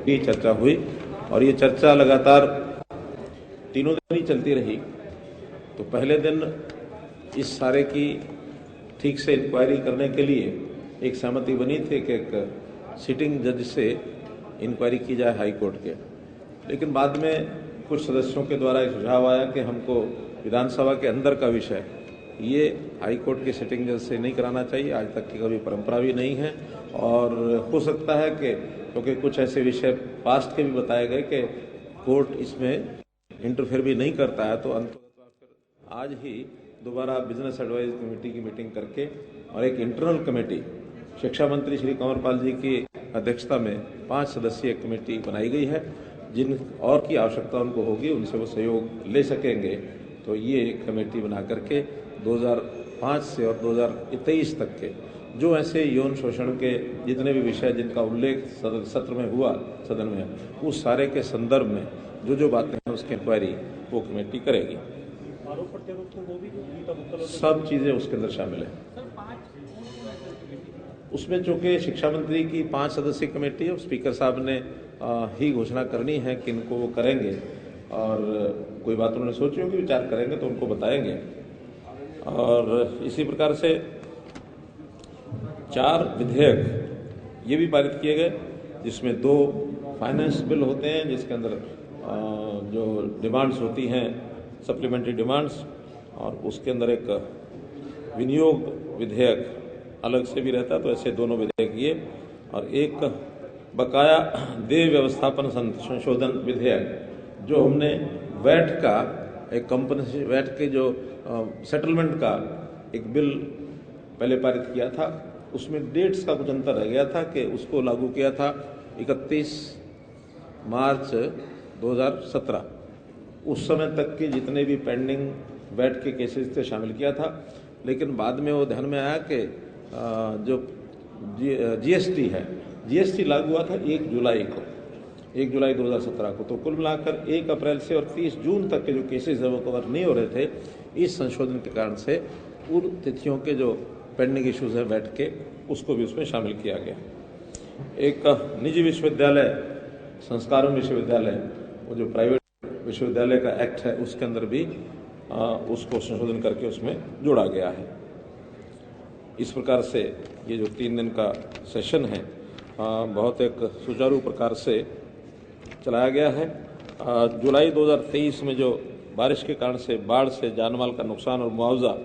भी चर्चा हुई और ये चर्चा लगातार तीनों दिन ही चलती रही। तो पहले दिन इस सारे की ठीक से इंक्वायरी करने के लिए एक सहमति बनी थी कि एक सिटिंग जज से इंक्वायरी की जाए हाई कोर्ट के, लेकिन बाद में कुछ सदस्यों के द्वारा एक सुझाव आया कि हमको विधानसभा के अंदर का विषय ये हाई कोर्ट के सिटिंग जज से नहीं कराना चाहिए, आज तक की कभी परंपरा भी नहीं है। और हो सकता है कि क्योंकि कुछ ऐसे विषय पास्ट के भी बताए गए कि कोर्ट इसमें इंटरफेयर भी नहीं करता है, तो अंततः आज ही दोबारा बिजनेस एडवाइजरी कमेटी की मीटिंग करके और एक इंटरनल कमेटी शिक्षा मंत्री श्री कंवरपाल जी की अध्यक्षता में 5 सदस्यीय कमेटी बनाई गई है। जिन और की आवश्यकता उनको होगी उनसे वो सहयोग ले सकेंगे। तो ये कमेटी बना करके 2005 से और 2023 तक के जो ऐसे यौन शोषण के जितने भी विषय जिनका उल्लेख सत्र में हुआ सदन में, उस सारे के संदर्भ में जो जो बातें हैं उसकी इंक्वायरी वो कमेटी करेगी। सब चीजें उसके अंदर शामिल है। उसमें चूंकि शिक्षा मंत्री की 5 सदस्यीय कमेटी है, स्पीकर साहब ने ही घोषणा करनी है कि इनको वो करेंगे और कोई बात उन्होंने सोची होगी, विचार करेंगे तो उनको बताएंगे। और इसी प्रकार से 4 विधेयक ये भी पारित किए गए, जिसमें 2 फाइनेंस बिल होते हैं जिसके अंदर जो डिमांड्स होती हैं सप्लीमेंट्री डिमांड्स, और उसके अंदर एक विनियोग विधेयक अलग से भी रहता है। तो ऐसे दोनों विधेयक ये, और एक बकाया देय व्यवस्थापन संशोधन विधेयक जो हमने वैट का एक कंपनी वैट के जो सेटलमेंट का एक बिल पहले पारित किया था, उसमें डेट्स का कुछ अंतर रह गया था कि उसको लागू किया था 31 मार्च 2017। उस समय तक के जितने भी पेंडिंग वैट के केसेस थे शामिल किया था, लेकिन बाद में वो ध्यान में आया कि जो जीएसटी है, जीएसटी लागू हुआ था 1 जुलाई 2017 को। तो कुल मिलाकर 1 अप्रैल से और 30 जून तक के जो केसेस है वो कवर नहीं हो रहे थे। इस संशोधन के कारण से उन तिथियों के जो पेंडिंग इश्यूज है वैट के, उसको भी उसमें शामिल किया गया। एक निजी विश्वविद्यालय संस्कारण विश्वविद्यालय, वो जो प्राइवेट विश्वविद्यालय का एक्ट है, उसके अंदर भी उसको संशोधन करके उसमें जोड़ा गया है। इस प्रकार से ये जो 3 दिन का सेशन है बहुत एक सुचारू प्रकार से चलाया गया है। जुलाई 2023 में जो बारिश के कारण से बाढ़ से जानमाल का नुकसान और मुआवजा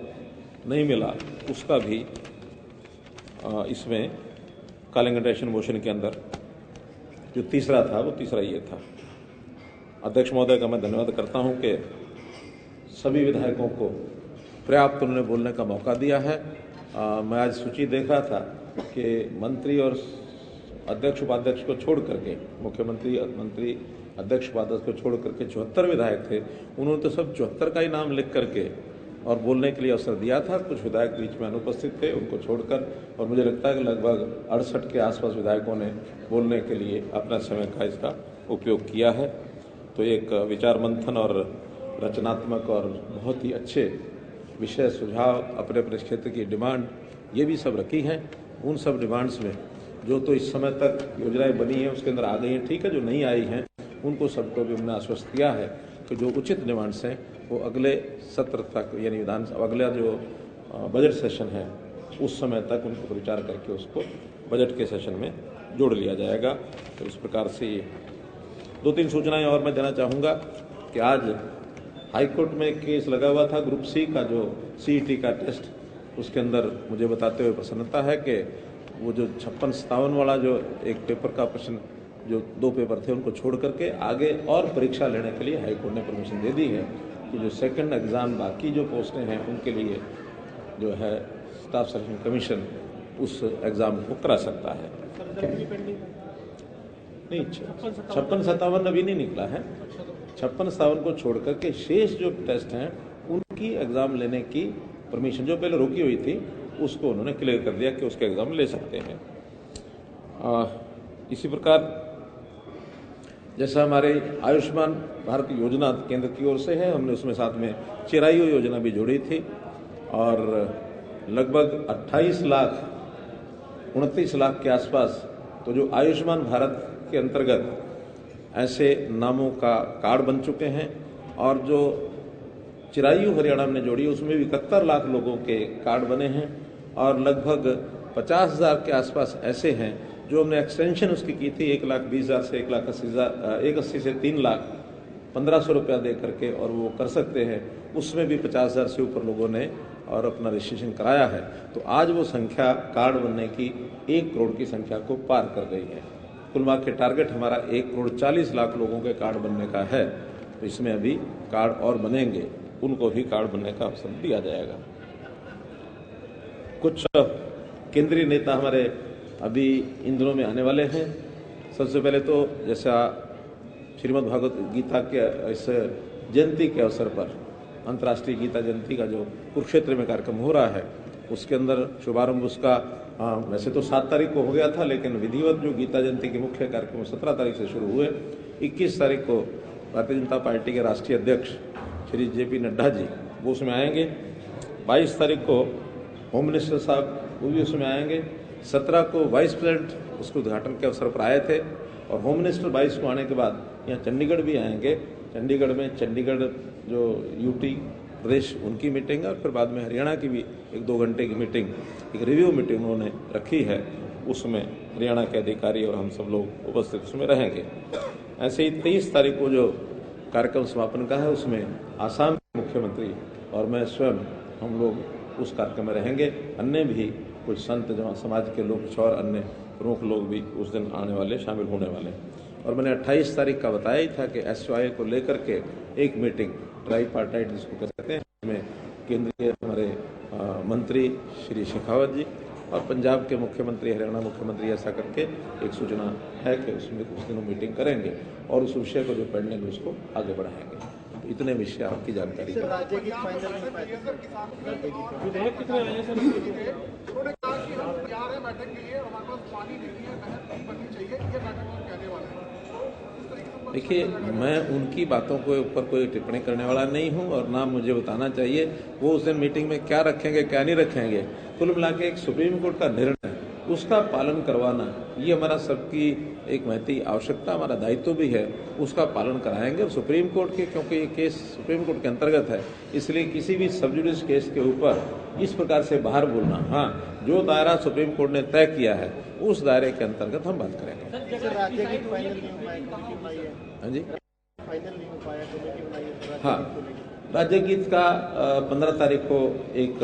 नहीं मिला, उसका भी इसमें कॉलिंग अटेंशन मोशन के अंदर जो तीसरा था वो तीसरा ये था। अध्यक्ष महोदय का मैं धन्यवाद करता हूं कि सभी विधायकों को पर्याप्त उन्होंने बोलने का मौका दिया है। मैं आज सूची देख रहा था कि मंत्री और अध्यक्ष उपाध्यक्ष को छोड़ करके, मुख्यमंत्री मंत्री अध्यक्ष उपाध्यक्ष को छोड़ करके 74 विधायक थे। उन्होंने तो सब 74 का ही नाम लिख करके और बोलने के लिए अवसर दिया था। कुछ विधायक बीच में अनुपस्थित थे, उनको छोड़कर, और मुझे लगता है कि लगभग 68 के आसपास विधायकों ने बोलने के लिए अपना समय का इसका उपयोग किया है। तो एक विचार मंथन और रचनात्मक और बहुत ही अच्छे विषय सुझाव, अपने अपने क्षेत्र की डिमांड ये भी सब रखी हैं। उन सब डिमांड्स में जो तो इस समय तक योजनाएं बनी हैं उसके अंदर आ गई हैं, ठीक है, जो नहीं आई हैं उनको सबको भी हमने आश्वस्त किया है कि जो उचित डिमांड्स हैं वो अगले सत्र तक, यानी विधानसभा अगला जो बजट सेशन है उस समय तक उनको विचार करके उसको बजट के सेशन में जोड़ लिया जाएगा। तो इस प्रकार से ये 2-3 सूचनाएं और मैं देना चाहूँगा कि आज हाईकोर्ट में एक केस लगा हुआ था ग्रुप सी का, जो सीईटी का टेस्ट, उसके अंदर मुझे बताते हुए प्रसन्नता है कि वो जो 56-57 वाला जो एक पेपर का प्रश्न, जो 2 पेपर थे उनको छोड़ करके आगे और परीक्षा लेने के लिए हाईकोर्ट ने परमिशन दे दी है कि जो सेकंड एग्जाम बाकी जो पोस्टें हैं उनके लिए जो है स्टाफ सिलेक्शन कमीशन उस एग्जाम को करा सकता है। नहीं, 56-57 अभी नहीं निकला है। 56-57 को छोड़ करके शेष जो टेस्ट हैं उनकी एग्जाम लेने की परमिशन जो पहले रोकी हुई थी उसको उन्होंने क्लियर कर दिया कि उसके एग्जाम ले सकते हैं। इसी प्रकार जैसा हमारे आयुष्मान भारत योजना केंद्र की ओर से है, हमने उसमें साथ में चिरायु योजना भी जोड़ी थी और लगभग 29 लाख के आसपास तो जो आयुष्मान भारत के अंतर्गत ऐसे नामों का कार्ड बन चुके हैं और जो चिरायु हरियाणा में जोड़ी उसमें भी 71 लाख लोगों के कार्ड बने हैं और लगभग 50,000 के आसपास ऐसे हैं जो हमने एक्सटेंशन उसकी की थी 1,20,000 से 1,80,000 से 3 लाख 1,500 रुपया दे करके और वो कर सकते हैं। उसमें भी 50,000 से ऊपर लोगों ने और अपना रजिस्ट्रेशन कराया है। तो आज वो संख्या कार्ड बनने की 1 करोड़ की संख्या को पार कर गई है। कुल मिला के टारगेट हमारा 1,40,00,000 लोगों के कार्ड बनने का है। तो इसमें अभी कार्ड और बनेंगे, उनको भी कार्ड बनने का अवसर दिया जाएगा। कुछ केंद्रीय नेता हमारे अभी इन दिनों में आने वाले हैं। सबसे पहले तो जैसा श्रीमद् भागवत गीता के इस जयंती के अवसर पर अंतर्राष्ट्रीय गीता जयंती का जो कुरुक्षेत्र में कार्यक्रम हो रहा है उसके अंदर शुभारंभ उसका वैसे तो 7 तारीख को हो गया था, लेकिन विधिवत जो गीता जयंती के मुख्य कार्यक्रम 17 तारीख से शुरू हुए। 21 तारीख को भारतीय जनता पार्टी के राष्ट्रीय अध्यक्ष श्री JP नड्डा जी वो उसमें आएंगे। 22 तारीख को होम मिनिस्टर साहब वो भी उसमें आएंगे। 17 को वाइस प्रेसिडेंट उसके उद्घाटन के अवसर पर आए थे और होम मिनिस्टर 22 को आने के बाद यहाँ चंडीगढ़ भी आएंगे। चंडीगढ़ में चंडीगढ़ जो UT प्रदेश उनकी मीटिंग है और फिर बाद में हरियाणा की भी 1-2 घंटे की मीटिंग, एक रिव्यू मीटिंग उन्होंने रखी है। उसमें हरियाणा के अधिकारी और हम सब लोग उपस्थित उसमें रहेंगे। ऐसे ही 23 तारीख को जो कार्यक्रम समापन का है उसमें आसाम के मुख्यमंत्री और मैं स्वयं हम लोग उस कार्यक्रम में रहेंगे। अन्य भी कुछ संत जहाँ समाज के लोग और अन्य प्रमुख लोग भी उस दिन आने वाले शामिल होने वाले। और मैंने 28 तारीख का बताया ही था कि SYA को लेकर के एक मीटिंग ट्राईपार्टाइट जिसको कहते हैं उसमें केंद्रीय हमारे मंत्री श्री शेखावत जी और पंजाब के मुख्यमंत्री, हरियाणा मुख्यमंत्री ऐसा करके एक सूचना है कि उसमें कुछ दिनों मीटिंग करेंगे और उस विषय को जो पेंडिंग है उसको आगे बढ़ाएंगे। तो इतने विषय आपकी जानकारी देखिए, मैं उनकी बातों के ऊपर कोई टिप्पणी करने वाला नहीं हूं और ना मुझे बताना चाहिए वो उस दिन मीटिंग में क्या रखेंगे क्या नहीं रखेंगे। कुल मिला के एक सुप्रीम कोर्ट का निर्णय उसका पालन करवाना ये हमारा सबकी एक महती आवश्यकता, हमारा दायित्व भी है। उसका पालन कराएंगे और सुप्रीम कोर्ट के, क्योंकि ये केस सुप्रीम कोर्ट के अंतर्गत है, इसलिए किसी भी सब जुडिस केस के ऊपर इस प्रकार से बाहर बोलना, हाँ जो दायरा सुप्रीम कोर्ट ने तय किया है उस दायरे के अंतर्गत हम बात करेंगे। हाँ जी, हाँ, राज्य गीत का 15 तारीख को एक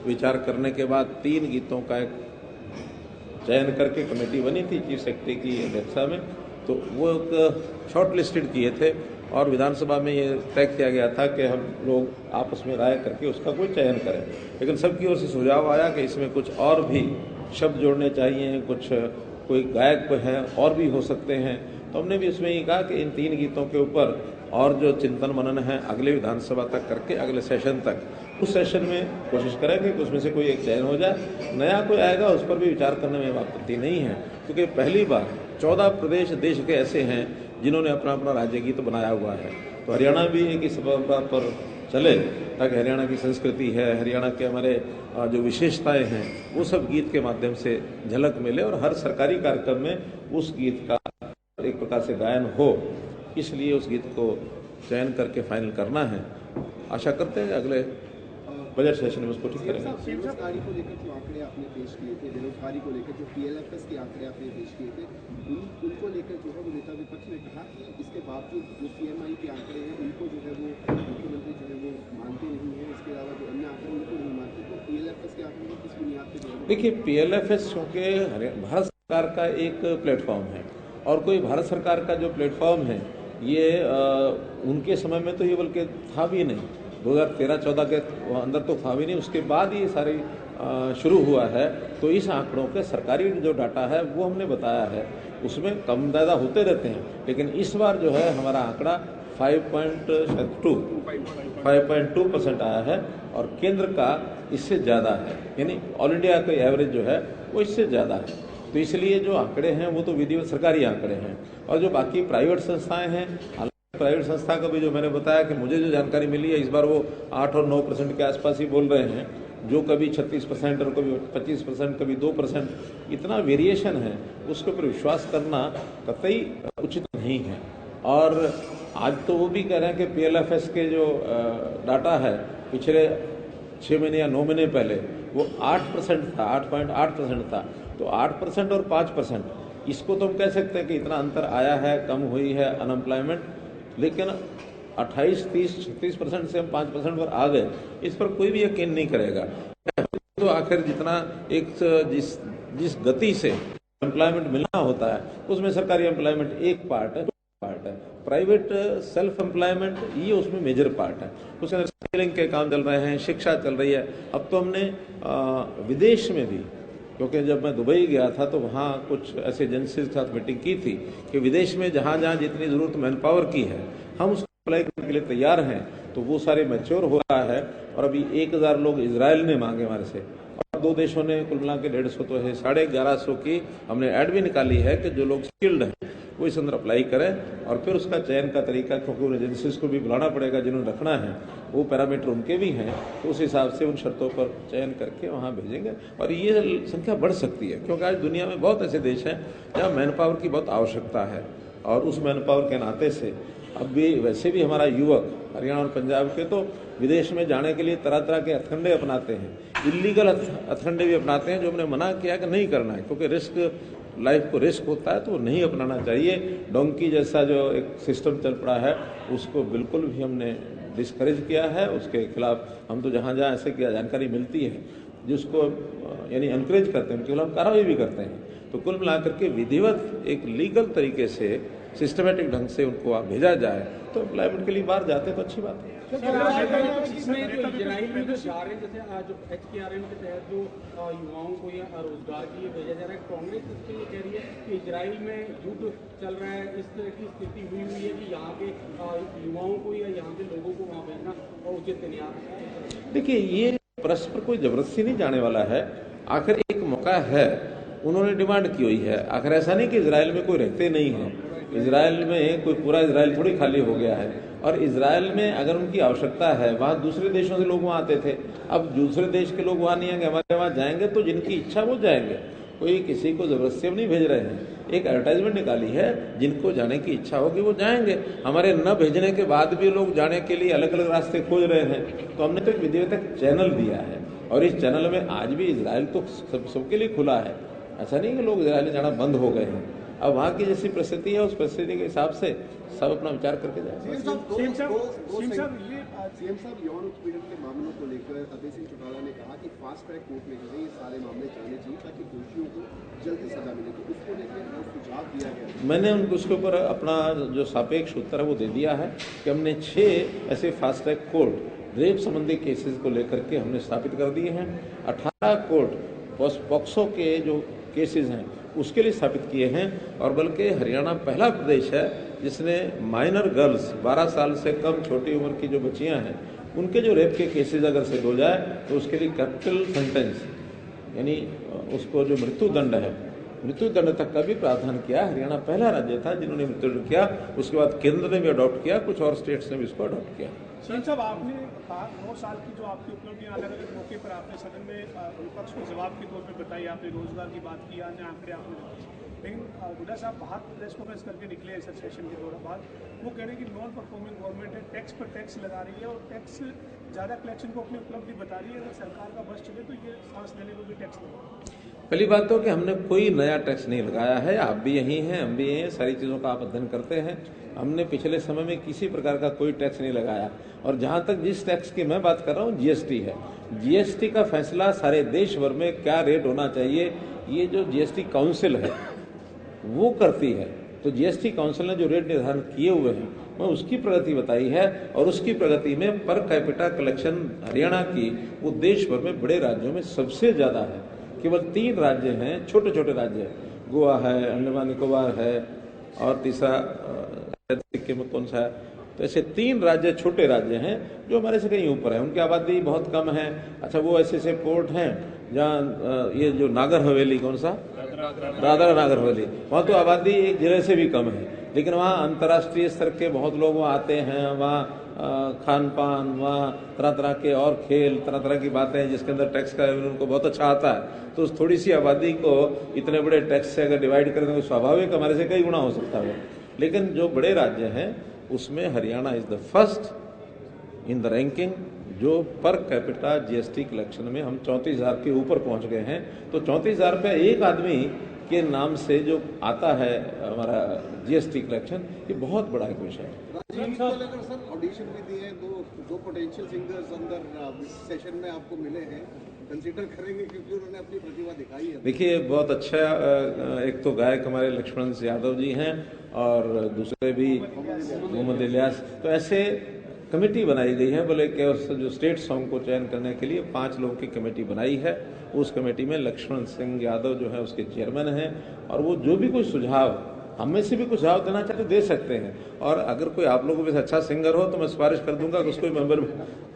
विचार करने के बाद 3 गीतों का एक चयन करके कमेटी बनी थी चीफ सेक्रेटरी की अध्यक्षता में, तो वो एक शॉर्ट लिस्टेड किए थे और विधानसभा में ये तय किया गया था कि हम लोग आपस में राय करके उसका कोई चयन करें। लेकिन सबकी ओर से सुझाव आया कि इसमें कुछ और भी शब्द जोड़ने चाहिए, कुछ कोई गायक है और भी हो सकते हैं। तो हमने भी इसमें ये कहा कि इन 3 गीतों के ऊपर और जो चिंतन मनन है अगले विधानसभा तक करके अगले सेशन तक, उस सेशन में कोशिश करेंगे कि उसमें से कोई एक चयन हो जाए। नया कोई आएगा उस पर भी विचार करने में आपत्ति नहीं है, क्योंकि पहली बार 14 प्रदेश देश के ऐसे हैं जिन्होंने अपना अपना राज्य गीत बनाया हुआ है। तो हरियाणा भी एक इस बात पर चले ताकि हरियाणा की संस्कृति है, हरियाणा के हमारे जो विशेषताएं हैं वो सब गीत के माध्यम से झलक मिले और हर सरकारी कार्यक्रम में उस गीत का एक प्रकार से गायन हो। इसलिए उस गीत को चयन करके फाइनल करना है। आशा करते हैं अगले बजट सेशन में उसको ठीक करेंगे। बेरोजगारी को लेकर जो आंकड़े आपने पेश किए थे, बेरोजगारी को लेकर जो PLFS के आंकड़े आपने पेश किए थे, उनको लेकर जो है वो नेता विपक्ष ने कहा इसके बावजूद जो CMI के आंकड़े हैं उनको जो है वो मुख्यमंत्री जो है वो मानते नहीं है, इसके अलावा जो अन्य आंकड़े उनको नहीं मानते। तो PLFS के आंकड़े किस बुनियाद पर? देखिए, PLFS क्योंकि भारत सरकार का एक प्लेटफॉर्म है और कोई भारत सरकार का जो प्लेटफॉर्म है ये उनके समय में तो ये बल्कि था भी नहीं, 2013-14 के अंदर तो था भी नहीं, उसके बाद ये सारी शुरू हुआ है। तो इस आंकड़ों के सरकारी जो डाटा है वो हमने बताया है, उसमें कम ज़्यादा होते रहते हैं, लेकिन इस बार जो है हमारा आंकड़ा 5.2% आया है और केंद्र का इससे ज़्यादा है, यानी ऑल इंडिया का एवरेज जो है वो इससे ज़्यादा है। तो इसलिए जो आंकड़े हैं वो तो विधिवत सरकारी आंकड़े हैं और जो बाकी प्राइवेट संस्थाएं हैं, प्राइवेट संस्था का भी जो मैंने बताया कि मुझे जो जानकारी मिली है इस बार वो 8 और 9% के आसपास ही बोल रहे हैं। जो कभी 36% और कभी 25%, कभी 2%, इतना वेरिएशन है, उसके ऊपर विश्वास करना कतई उचित नहीं है। और आज तो वो भी कह रहे हैं कि PLFS के जो डाटा है पिछले 6 महीने या 9 महीने पहले वो 8% था, 8.8% था। तो 8% और 5%, इसको तो हम कह सकते हैं कि इतना अंतर आया है, कम हुई है अनएम्प्लॉयमेंट, लेकिन 28, 30, 36% से हम 5% पर आ गए, इस पर कोई भी यकीन नहीं करेगा। तो आखिर जितना एक जिस गति से एम्प्लॉयमेंट मिलना होता है, उसमें सरकारी एम्प्लॉयमेंट एक पार्ट है, प्राइवेट सेल्फ एम्प्लॉयमेंट ये उसमें मेजर पार्ट है। उसके अंदर स्किलिंग के काम चल रहे हैं, शिक्षा चल रही है। अब तो हमने विदेश में भी, क्योंकि जब मैं दुबई गया था तो वहाँ कुछ ऐसे एजेंसीज के साथ मीटिंग की थी कि विदेश में जहाँ जहाँ जितनी ज़रूरत मैन पावर की है, हम उसको अप्लाई करने के लिए तैयार हैं। तो वो सारे मैच्योर हो रहा है। और अभी 1000 लोग इजराइल ने मांगे हमारे से, और 2 देशों ने कुल मिला के 150 तो है, 1150 की हमने ऐड भी निकाली है कि जो लोग स्किल्ड हैं वो इस अंदर अप्लाई करें। और फिर उसका चयन का तरीका, क्योंकि उन एजेंसीज को भी बुलाना पड़ेगा जिन्होंने रखना है, वो पैरामीटर उनके भी हैं, तो उस हिसाब से उन शर्तों पर चयन करके वहाँ भेजेंगे। और ये संख्या बढ़ सकती है, क्योंकि आज दुनिया में बहुत ऐसे देश हैं जहाँ मैन पावर की बहुत आवश्यकता है। और उस मैन पावर के नाते से अब भी वैसे भी हमारा युवक हरियाणा और पंजाब के तो विदेश में जाने के लिए तरह तरह के हथकंडे अपनाते हैं, इलीगल हथकंडे भी अपनाते हैं, जो हमने मना किया कि नहीं करना है, क्योंकि रिस्क, लाइफ को रिस्क होता है, तो वो नहीं अपनाना चाहिए। डोंकी जैसा जो एक सिस्टम चल पड़ा है, उसको बिल्कुल भी हमने डिस्करेज किया है। उसके खिलाफ हम तो जहाँ जहाँ ऐसे की जानकारी मिलती है, जिसको यानी एनकरेज करते हैं, उनके खिलाफ कार्रवाई भी करते हैं। तो कुल मिलाकर के विधिवत एक लीगल तरीके से, सिस्टमेटिक ढंग से उनको आप भेजा जाए, तो एम्प्लॉयमेंट के लिए बाहर जाते हैं तो अच्छी बात है। इसमें जो इजराइल में जो जा रहे हैं, जैसे जो HKRM के तहत जो युवाओं को या रोजगार के लिए भेजा जा रहा है, कांग्रेस इसके लिए कह रही है कि इजराइल में युद्ध चल रहा है, इस तरह की स्थिति हुई है कि यहाँ के युवाओं को या यहाँ के लोगों को वहाँ भेजना उचित नहीं है। देखिए, ये परस्पर कोई जबरदस्ती नहीं जाने वाला है। आखिर एक मौका है, उन्होंने डिमांड की हुई है। आखिर ऐसा नहीं कि इजराइल में कोई रहते नहीं है, इजराइल में कोई पूरा इजराइल थोड़ी खाली हो गया है। और इजराइल में अगर उनकी आवश्यकता है, वहाँ दूसरे देशों से लोग वहाँ आते थे, अब दूसरे देश के लोग वहाँ नहीं आएंगे, हमारे वहाँ जाएंगे, तो जिनकी इच्छा वो जाएंगे। कोई किसी को जबरदस्ती नहीं भेज रहे हैं। एक एडवर्टाइजमेंट निकाली है, जिनको जाने की इच्छा होगी वो जाएंगे। हमारे न भेजने के बाद भी लोग जाने के लिए अलग अलग रास्ते खोज रहे हैं। तो हमने तो एक विधिवत चैनल दिया है, और इस चैनल में आज भी इजराइल तो सबके लिए खुला है। ऐसा नहीं कि लोग इजराइल जाना बंद हो गए हैं। अब वहाँ की जैसी परिस्थिति है, उस परिस्थिति के हिसाब से सब अपना विचार करके जाए। सीएम साहब, यौन उत्पीड़न के मामलों को लेकर अजय सिंह चौटाला ने कहा कि फास्ट ट्रैक कोर्ट में जो है ये सारे मामले जाने चाहिए ताकि दोषियों को जल्दी सजा मिले। तो उसको लेकर सुझाव दिया गया। मैंने उनको उसके ऊपर अपना जो सापेक्ष उत्तर है वो दे दिया है कि हमने 6 ऐसे फास्ट ट्रैक कोर्ट रेप संबंधी केसेस को लेकर के हमने स्थापित कर दिए हैं। 18 कोर्ट पॉक्सो के जो केसेस हैं उसके लिए स्थापित किए हैं। और बल्कि हरियाणा पहला प्रदेश है जिसने माइनर गर्ल्स, 12 साल से कम छोटी उम्र की जो बच्चियां हैं, उनके जो रेप के केसेस अगर से हो जाए तो उसके लिए कैपिटल सेंटेंस, यानी उसको जो मृत्यु दंड है, मृत्यु दंड तक का भी प्रावधान किया। हरियाणा पहला राज्य था जिन्होंने मृत्यु दंड किया। उसके बाद केंद्र ने भी अडॉप्ट किया, कुछ और स्टेट्स ने भी इसको अडॉप्ट किया। साहब, आपने कहा 9 साल की जो आपकी उपलब्धियां अलग अलग मौके पर आपने सदन में विपक्ष को जवाब के तौर पे बताई, आपने रोजगार की बात की, अन्य आंकड़े आपने रखे। लेकिन हुड्डा साहब बाहर प्रेस कॉन्फ्रेंस करके निकले इस सेशन के दौरान बाद, वो कह रहे हैं कि नॉन परफॉर्मिंग गवर्नमेंट है, टैक्स पर टैक्स लगा रही है और टैक्स ज़्यादा कलेक्शन को अपनी उपलब्धि बता रही है। अगर सरकार का बस चले तो ये सांस लेने को भी टैक्स लगा। पहली बात तो कि हमने कोई नया टैक्स नहीं लगाया है। आप भी यही हैं, हम भी यही हैं, सारी चीज़ों का आप अध्ययन करते हैं। हमने पिछले समय में किसी प्रकार का कोई टैक्स नहीं लगाया। और जहाँ तक जिस टैक्स की मैं बात कर रहा हूँ, जीएसटी है। जीएसटी का फैसला सारे देश भर में क्या रेट होना चाहिए, ये जो जीएसटी काउंसिल है वो करती है। तो जीएसटी काउंसिल ने जो रेट निर्धारण किए हुए हैं, मैं उसकी प्रगति बताई है। और उसकी प्रगति में पर कैपिटा कलेक्शन हरियाणा की वो देश भर में बड़े राज्यों में सबसे ज़्यादा है। केवल 3 राज्य हैं, छोटे छोटे राज्य हैं, गोवा है, अंडमान निकोबार है, और तीसरा सिक्किम में कौन सा है। तो ऐसे 3 राज्य छोटे राज्य हैं जो हमारे से कहीं ऊपर है, उनकी आबादी बहुत कम है। अच्छा, वो ऐसे पोर्ट हैं जहाँ ये जो नागर हवेली, कौन सा, दादरा नागर हवेली, वहाँ तो आबादी एक जिले से भी कम है। लेकिन वहाँ अंतर्राष्ट्रीय स्तर के बहुत लोग वहाँ आते हैं, वहाँ खान पान, वहाँ तरह तरह के और खेल, तरह तरह की बातें जिसके अंदर टैक्स का उनको बहुत अच्छा आता है। तो उस थोड़ी सी आबादी को इतने बड़े टैक्स से अगर डिवाइड कर दें तो स्वाभाविक हमारे से कई गुना हो सकता है। लेकिन जो बड़े राज्य हैं उसमें Haryana is the first in the ranking, जो पर कैपिटा जीएसटी कलेक्शन में हम 34,000 के ऊपर पहुंच गए हैं। तो 34,000 रुपये एक आदमी के नाम से जो आता है हमारा जीएसटी कलेक्शन, ये बहुत बड़ा एक विषय है। सर ऑडिशन भी दिए, दो पोटेंशियल सिंगर्स अंदर सेशन में आपको मिले हैं, कंसीडर करेंगे क्योंकि उन्होंने अपनी प्रतिभा दिखाई है। देखिए बहुत अच्छा, एक तो गायक हमारे लक्ष्मण यादव जी हैं और दूसरे भी मोहम्मद इलियास। तो ऐसे कमेटी बनाई गई है, बोले कि जो स्टेट सॉन्ग को चयन करने के लिए 5 लोगों की कमेटी बनाई है। उस कमेटी में लक्ष्मण सिंह यादव जो है उसके चेयरमैन हैं, और वो जो भी कोई सुझाव हम में से भी कुछ सुझाव देना चाहते दे सकते हैं। और अगर कोई आप लोगों में से अच्छा सिंगर हो तो मैं सिफारिश कर दूंगा कि उसको मेंबर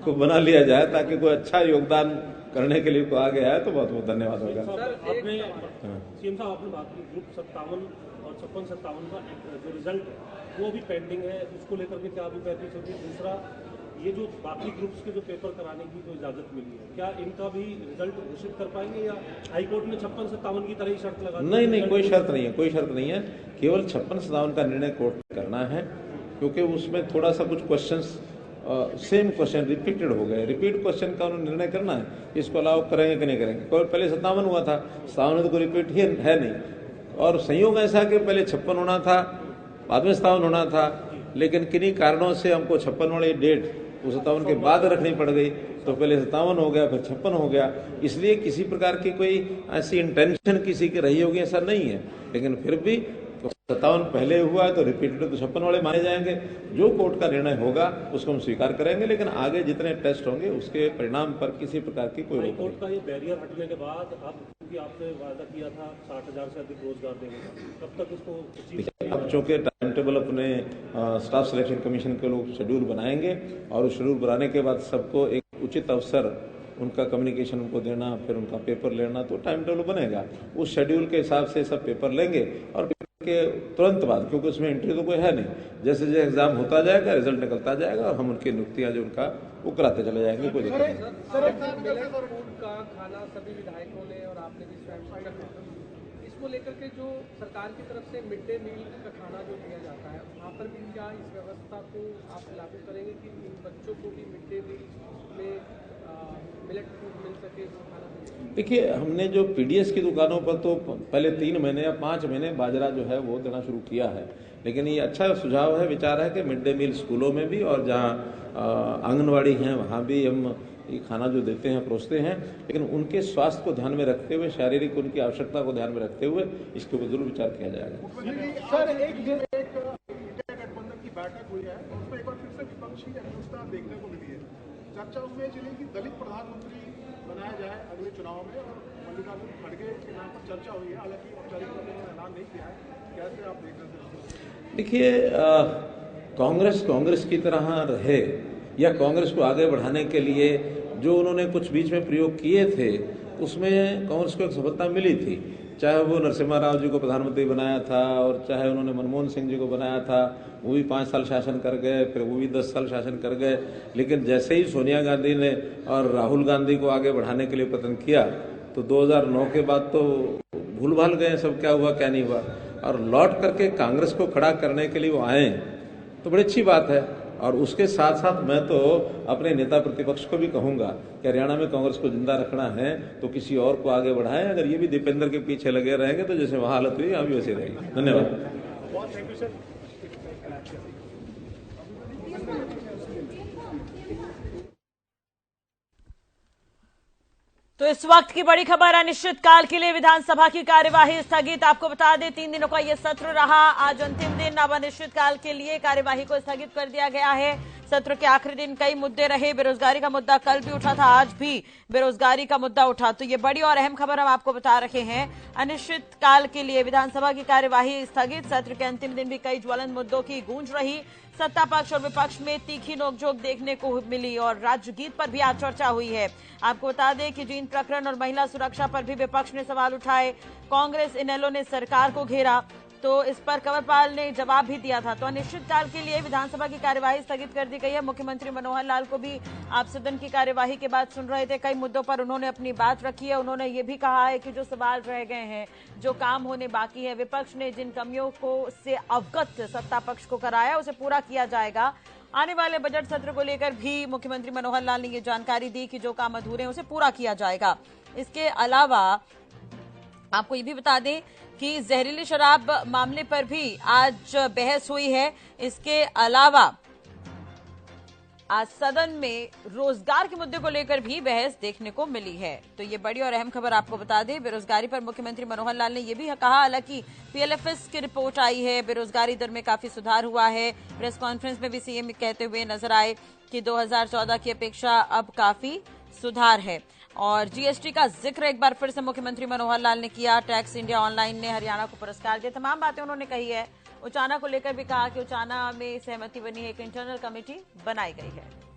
को बना लिया जाए, ताकि कोई अच्छा योगदान करने के लिए को आगे आए तो बहुत बहुत धन्यवाद होगा। आपने सीएम साहब आपने बात की ग्रुप 57 और 56-57 का जो रिजल्ट है वो भी पेंडिंग है, उसको लेकर के क्या अभी पैंतीस होगी। दूसरा, ये जो बाकी ग्रुप्स के जो पेपर कराने की जो इजाजत मिली है, क्या इनका भी रिजल्ट घोषित कर पाएंगे या हाईकोर्ट ने 56-57 की तरह ही शर्त लगा? नहीं, कोई शर्त नहीं है, कोई शर्त नहीं है। केवल 56-57 का निर्णय कोर्ट ने करना है, क्योंकि उसमें थोड़ा सा कुछ क्वेश्चंस सेम क्वेश्चन रिपीटेड हो गए। रिपीट क्वेश्चन का उन्होंने निर्णय करना है, इसको अलाउ करेंगे कि नहीं करेंगे। पहले 57 हुआ था, 57 में तो कोई रिपीट ही है नहीं, और संयोग ऐसा कि पहले 56 होना था, बाद में 57 होना था, लेकिन किन्हीं कारणों से हमको 56 वाली डेट 57 के बाद रखनी पड़ गई, तो पहले 57 हो गया, फिर 56 हो गया। इसलिए किसी प्रकार की कोई ऐसी इंटेंशन किसी की रही होगी ऐसा नहीं है, लेकिन फिर भी 57 पहले हुआ है तो रिपीटेड तो 56 वाले माने जाएंगे। जो कोर्ट का निर्णय होगा उसको हम स्वीकार करेंगे, लेकिन आगे जितने टेस्ट होंगे उसके परिणाम पर किसी प्रकार की कोई रोक नहीं। कोर्ट का ये बैरियर हटने के बाद अब क्योंकि आपने वादा किया था 60,000 से अधिक रोजगार देने का, कब तक इसको? अब चूंकि टाइम टेबल अपने स्टाफ सिलेक्शन कमीशन के लोग शेड्यूल बनाएंगे, और उस शेड्यूल बनाने के बाद सबको एक उचित अवसर उनका कम्युनिकेशन उनको देना, फिर उनका पेपर लेना, तो टाइम टेबल बनेगा। उस शेड्यूल के हिसाब से सब पेपर लेंगे, और पेपर के तुरंत बाद, क्योंकि उसमें एंट्री तो कोई है नहीं, जैसे जैसे एग्जाम होता जाएगा रिजल्ट निकलता जाएगा और हम उनकी नियुक्तियां जो उनका वो कराते चले जाएंगे। कोई दिक्कत नहीं। का खाना सभी विधायकों ने और आपने भी स्वयं इसको लेकर के जो सरकार की तरफ से मिड डे मील का खाना जो दिया जाता है, वहाँ पर भी क्या इस व्यवस्था को आप लागू करेंगे कि बच्चों को भी मिड डे मील में मिलेट फूड मिल सके, खाना? देखिए, हमने जो पीडीएस की दुकानों पर तो पहले 3 महीने या 5 महीने बाजरा जो है वो देना शुरू किया है, लेकिन ये अच्छा सुझाव है, विचार है कि मिड डे मील स्कूलों में भी और जहाँ आंगनवाड़ी हैं वहाँ भी हम ये खाना जो देते हैं परोसते हैं, लेकिन उनके स्वास्थ्य को ध्यान में रखते हुए, शारीरिक उनकी आवश्यकता को ध्यान में रखते हुए इसके ऊपर जरूर विचार किया जाएगा। सर, एक गठबंधन की बैठक हुई है, उसमें एक बार फिर से विपक्षी एकजुटता देखने को मिली है। चर्चा उसमें चली कि दलित प्रधानमंत्री बनाया जाए अगले चुनाव में, और मल्लिकार्जुन खड़गे के नाम पर चर्चा हुई है, हालांकि औपचारिक रूप में ऐलान नहीं किया है। कैसे आप देख रहे हैं? देखिए, कांग्रेस की तरह रहे या कांग्रेस को आगे बढ़ाने के लिए जो उन्होंने कुछ बीच में प्रयोग किए थे, उसमें कांग्रेस को एक सफलता मिली थी। चाहे वो नरसिम्हा राव जी को प्रधानमंत्री बनाया था, और चाहे उन्होंने मनमोहन सिंह जी को बनाया था, वो भी 5 साल शासन कर गए, फिर वो भी 10 साल शासन कर गए। लेकिन जैसे ही सोनिया गांधी ने और राहुल गांधी को आगे बढ़ाने के लिए प्रयत्न किया, तो 2009 के बाद तो भूल भाल गए सब, क्या हुआ क्या नहीं हुआ, और लौट करके कांग्रेस को खड़ा करने के लिए वो आए, तो बड़ी अच्छी बात है। और उसके साथ साथ मैं तो अपने नेता प्रतिपक्ष को भी कहूंगा कि हरियाणा में कांग्रेस को जिंदा रखना है तो किसी और को आगे बढ़ाएं। अगर ये भी दीपेंद्र के पीछे लगे रहेंगे तो जैसे वहां हालत हुई यहाँ भी वैसे रहेगी। धन्यवाद। तो इस वक्त की बड़ी खबर, अनिश्चितकाल के लिए विधानसभा की कार्यवाही स्थगित। आपको बता दें 3 दिनों का यह सत्र रहा, आज अंतिम दिन। अब अनिश्चितकाल के लिए कार्यवाही को स्थगित कर दिया गया है। सत्र के आखिरी दिन कई मुद्दे रहे। बेरोजगारी का मुद्दा कल भी उठा था, आज भी बेरोजगारी का मुद्दा उठा। तो ये बड़ी और अहम खबर हम आपको बता रहे हैं। अनिश्चितकाल के लिए विधानसभा की कार्यवाही स्थगित। सत्र के अंतिम दिन भी कई ज्वलंत मुद्दों की गूंज रही। सत्ता पक्ष और विपक्ष में तीखी नोकझोंक देखने को मिली और राज्य गीत पर भी आज चर्चा हुई है। आपको बता दें कि जींद प्रकरण और महिला सुरक्षा पर भी विपक्ष ने सवाल उठाए। कांग्रेस इनेलो ने सरकार को घेरा। तो इस पर कंवरपाल ने जवाब भी दिया था। तो अनिश्चितकाल के लिए विधानसभा की कार्यवाही स्थगित कर दी गई है। मुख्यमंत्री मनोहर लाल को भी आप सदन की कार्यवाही के बाद सुन रहे थे। कई मुद्दों पर उन्होंने अपनी बात रखी है। उन्होंने ये भी कहा है कि जो सवाल रह गए हैं, जो काम होने बाकी है, विपक्ष ने जिन कमियों को से अवगत सत्ता पक्ष को कराया, उसे पूरा किया जाएगा। आने वाले बजट सत्र को लेकर भी मुख्यमंत्री मनोहर लाल ने ये जानकारी दी कि जो काम अधूरे हैं उसे पूरा किया जाएगा। इसके अलावा आपको ये भी बता दें कि जहरीली शराब मामले पर भी आज बहस हुई है। इसके अलावा आज सदन में रोजगार के मुद्दे को लेकर भी बहस देखने को मिली है। तो ये बड़ी और अहम खबर आपको बता दें। बेरोजगारी पर मुख्यमंत्री मनोहर लाल ने यह भी कहा, हालांकि पीएलएफएस की रिपोर्ट आई है, बेरोजगारी दर में काफी सुधार हुआ है। प्रेस कॉन्फ्रेंस में भी सीएम कहते हुए नजर आए कि 2014 की अपेक्षा अब काफी सुधार है। और जीएसटी का जिक्र एक बार फिर से मुख्यमंत्री मनोहर लाल ने किया। टैक्स इंडिया ऑनलाइन ने हरियाणा को पुरस्कार दिया। तमाम बातें उन्होंने कही है। उचाना को लेकर भी कहा कि उचाना में सहमति बनी है, एक इंटरनल कमेटी बनाई गई है।